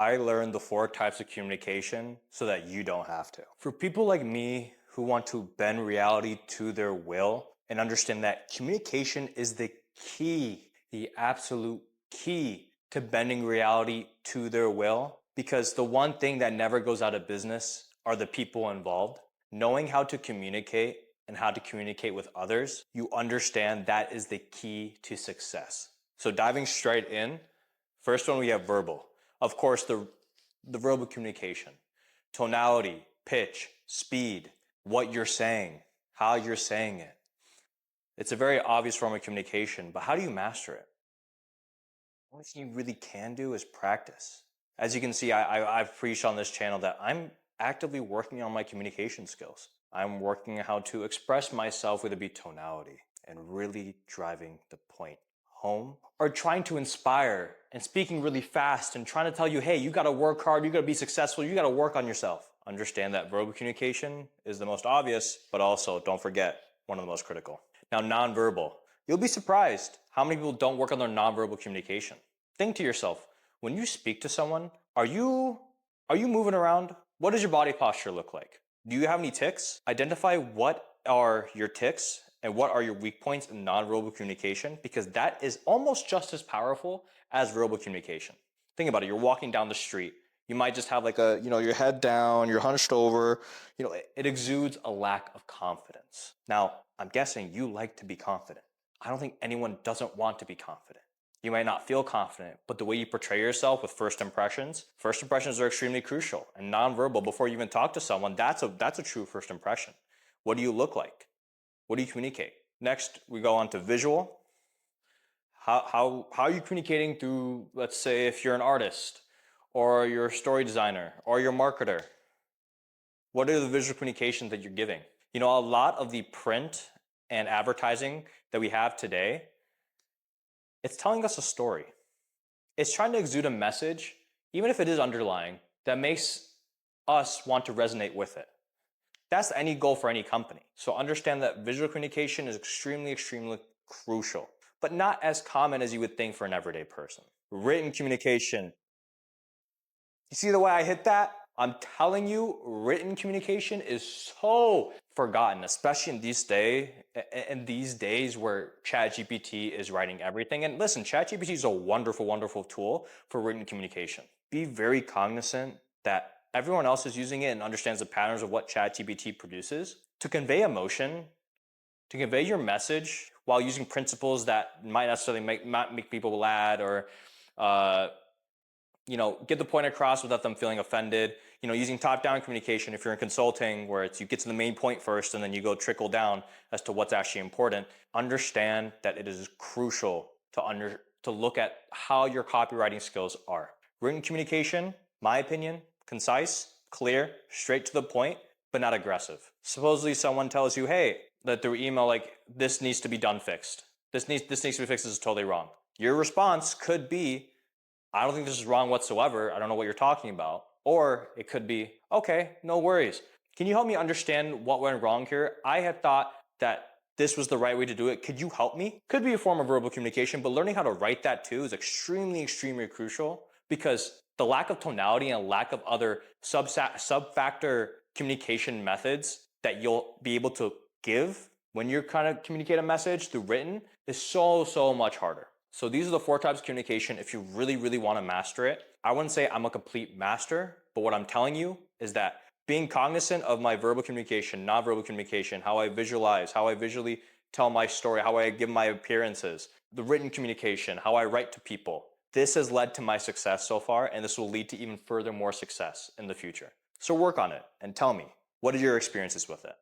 I learned the 4 types of communication so that you don't have to. For people like me who want to bend reality to their will and understand that communication is the key, the absolute key to bending reality to their will, because the one thing that never goes out of business are the people involved. Knowing how to communicate and how to communicate with others, you understand that is the key to success. So diving straight in, first one we have verbal. Of course, the verbal communication, tonality, pitch, speed, what you're saying, how you're saying it. It's a very obvious form of communication, but how do you master it? The only thing you really can do is practice. As you can see, I've preached on this channel that I'm actively working on my communication skills. I'm working on how to express myself with a tonality and really driving the point home, or trying to inspire and speaking really fast and trying to tell you, hey, you got to work hard, you got to be successful, you got to work on yourself. Understand that verbal communication is the most obvious, but also don't forget one of the most critical. Now, nonverbal. You'll be surprised how many people don't work on their nonverbal communication. Think to yourself, when you speak to someone, are you moving around? What does your body posture look like? Do you have any tics? Identify what are your tics and what are your weak points in nonverbal communication, because that is almost just as powerful as verbal communication. Think about it. You're walking down the street. You might just have like your head down, you're hunched over. It exudes a lack of confidence. Now, I'm guessing you like to be confident. I don't think anyone doesn't want to be confident. You might not feel confident, but the way you portray yourself with first impressions are extremely crucial. And nonverbal, before you even talk to someone, that's a true first impression. What do you look like? What do you communicate? Next, we go on to visual. How are you communicating through, let's say, if you're an artist, or you're a story designer, or you're a marketer? What are the visual communications that you're giving? A lot of the print and advertising that we have today, it's telling us a story. It's trying to exude a message, even if it is underlying, that makes us want to resonate with it. That's any goal for any company. So understand that visual communication is extremely, extremely crucial, but not as common as you would think for an everyday person. Written communication. You see the way I hit that? I'm telling you, written communication is so forgotten, especially in these days where ChatGPT is writing everything. And listen, ChatGPT is a wonderful, wonderful tool for written communication. Be very cognizant that everyone else is using it and understands the patterns of what ChatGPT produces to convey emotion, to convey your message while using principles that might necessarily make people mad, or get the point across without them feeling offended. Using top-down communication, if you're in consulting, where you get to the main point first and then you go trickle down as to what's actually important. Understand that it is crucial to look at how your copywriting skills are. Written communication, my opinion, concise, clear, straight to the point, but not aggressive. Supposedly someone tells you, hey, that through email, like, this needs to be done fixed. This needs to be fixed. This is totally wrong. Your response could be, I don't think this is wrong whatsoever. I don't know what you're talking about. Or it could be, okay, no worries. Can you help me understand what went wrong here? I had thought that this was the right way to do it. Could you help me? Could be a form of verbal communication, but learning how to write that too is extremely, extremely crucial, because the lack of tonality and lack of other sub-factor communication methods that you'll be able to give when you're trying to communicate a message through written is so, so much harder. So these are the 4 types of communication if you really, really want to master it. I wouldn't say I'm a complete master, but what I'm telling you is that being cognizant of my verbal communication, non-verbal communication, how I visualize, how I visually tell my story, how I give my appearances, the written communication, how I write to people. This has led to my success so far, and this will lead to even further more success in the future. So work on it and tell me, what are your experiences with it?